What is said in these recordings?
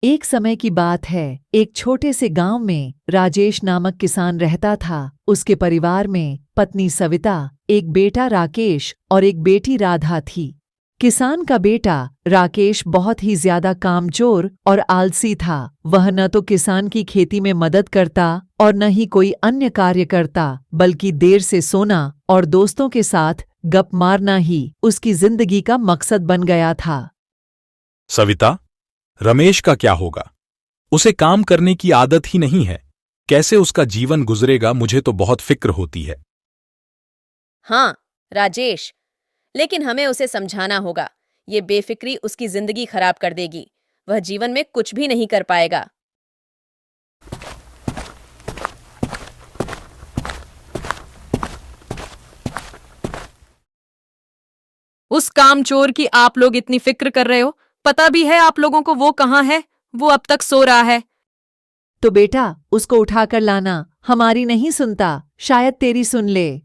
एक समय की बात है, एक छोटे से गांव में राजेश नामक किसान रहता था। उसके परिवार में पत्नी सविता, एक बेटा राकेश और एक बेटी राधा थी। किसान का बेटा राकेश बहुत ही ज्यादा कामचोर और आलसी था। वह न तो किसान की खेती में मदद करता और न ही कोई अन्य कार्य करता, बल्कि देर से सोना और दोस्तों के साथ गप मारना ही उसकी जिंदगी का मकसद बन गया था। सविता, रमेश का क्या होगा? उसे काम करने की आदत ही नहीं है। कैसे उसका जीवन गुजरेगा, मुझे तो बहुत फिक्र होती है। हाँ राजेश, लेकिन हमें उसे समझाना होगा। ये बेफिक्री उसकी जिंदगी खराब कर देगी। वह जीवन में कुछ भी नहीं कर पाएगा। उस कामचोर की आप लोग इतनी फिक्र कर रहे हो? पता भी है आप लोगों को वो कहाँ है? वो अब तक सो रहा है। तो बेटा उसको उठाकर लाना, हमारी नहीं सुनता, शायद तेरी सुन ले।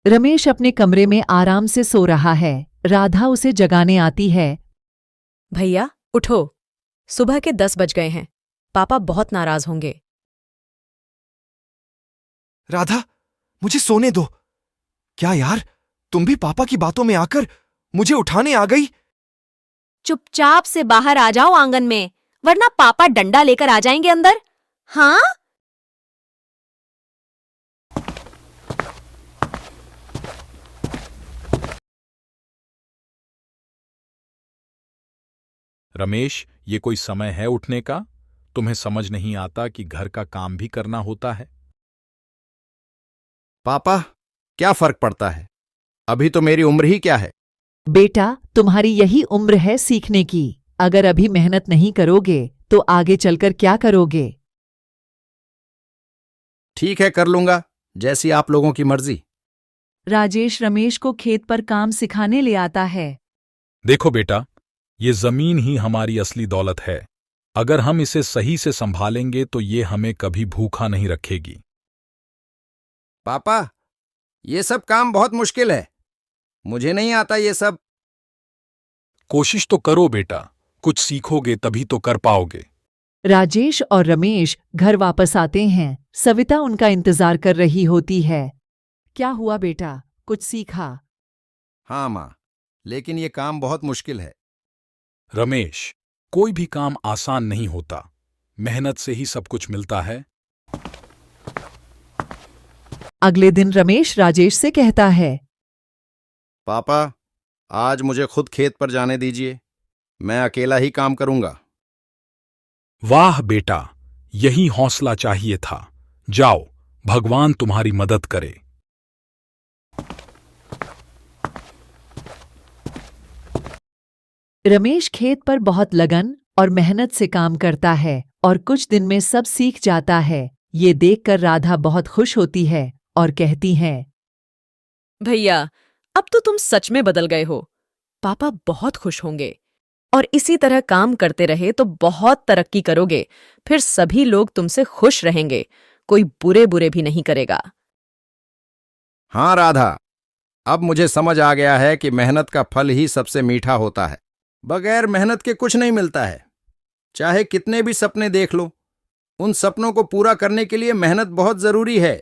रमेश अपने कमरे में आराम से सो रहा है। राधा उसे जगाने आती है। भैया उठो, सुबह के 10 बज गए हैं। पापा बहुत नाराज होंगे। राधा, मुझे सोने दो। क्या यार, तुम भी पापा की बातों में आकर मुझे उठाने आ गई? चुपचाप से बाहर आ जाओ आंगन में, वरना पापा डंडा लेकर आ जाएंगे अंदर। हाँ? रमेश, ये कोई समय है उठने का? तुम्हें समझ नहीं आता कि घर का काम भी करना होता है? पापा, क्या फर्क पड़ता है? अभी तो मेरी उम्र ही क्या है। बेटा, तुम्हारी यही उम्र है सीखने की। अगर अभी मेहनत नहीं करोगे तो आगे चलकर क्या करोगे? ठीक है, कर लूंगा, जैसी आप लोगों की मर्जी। राजेश रमेश को खेत पर काम सिखाने ले आता है। देखो बेटा, ये जमीन ही हमारी असली दौलत है। अगर हम इसे सही से संभालेंगे तो ये हमें कभी भूखा नहीं रखेगी। पापा, ये सब काम बहुत मुश्किल है। मुझे नहीं आता ये सब। कोशिश तो करो बेटा, कुछ सीखोगे तभी तो कर पाओगे। राजेश और रमेश घर वापस आते हैं। सविता उनका इंतजार कर रही होती है। क्या हुआ बेटा, कुछ सीखा? हाँ माँ, लेकिन ये काम बहुत मुश्किल है। रमेश, कोई भी काम आसान नहीं होता। मेहनत से ही सब कुछ मिलता है। अगले दिन रमेश राजेश से कहता है, पापा, आज मुझे खुद खेत पर जाने दीजिए। मैं अकेला ही काम करूंगा। वाह बेटा, यही हौसला चाहिए था। जाओ, भगवान तुम्हारी मदद करे। रमेश खेत पर बहुत लगन और मेहनत से काम करता है और कुछ दिन में सब सीख जाता है। ये देखकर राधा बहुत खुश होती है और कहती है, भैया, अब तो तुम सच में बदल गए हो। पापा बहुत खुश होंगे। और इसी तरह काम करते रहे तो बहुत तरक्की करोगे। फिर सभी लोग तुमसे खुश रहेंगे। कोई बुरे बुरे भी नहीं करेगा। हाँ राधा, अब मुझे समझ आ गया है कि मेहनत का फल ही सबसे मीठा होता है। बगैर मेहनत के कुछ नहीं मिलता है। चाहे कितने भी सपने देख लो, उन सपनों को पूरा करने के लिए मेहनत बहुत जरूरी है।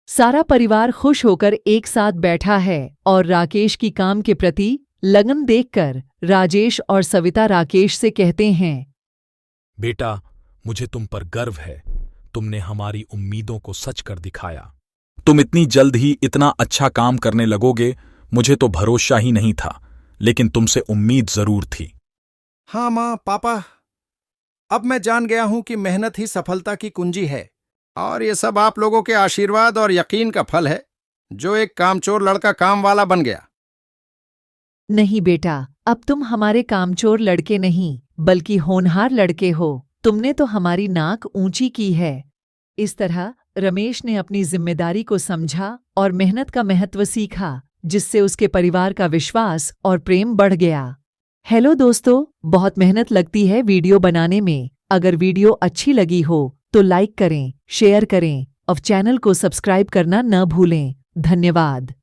सारा परिवार खुश होकर एक साथ बैठा है और राकेश की काम के प्रति लगन देखकर राजेश और सविता राकेश से कहते हैं, बेटा, मुझे तुम पर गर्व है। तुमने हमारी उम्मीदों को सच कर दिखाया। तुम इतनी जल्द ही इतना अच्छा काम करने लगोगे, मुझे तो भरोसा ही नहीं था, लेकिन तुमसे उम्मीद जरूर थी। हाँ माँ, पापा, अब मैं जान गया हूं कि मेहनत ही सफलता की कुंजी है। और ये सब आप लोगों के आशीर्वाद और यकीन का फल है, जो एक कामचोर लड़का काम वाला बन गया। नहीं बेटा, अब तुम हमारे कामचोर लड़के नहीं, बल्कि होनहार लड़के हो। तुमने तो हमारी नाक ऊंची की है। इस तरह रमेश ने अपनी जिम्मेदारी को समझा और मेहनत का महत्व सीखा, जिससे उसके परिवार का विश्वास और प्रेम बढ़ गया। हेलो दोस्तों, बहुत मेहनत लगती है वीडियो बनाने में। अगर वीडियो अच्छी लगी हो तो लाइक करें, शेयर करें और चैनल को सब्सक्राइब करना न भूलें। धन्यवाद।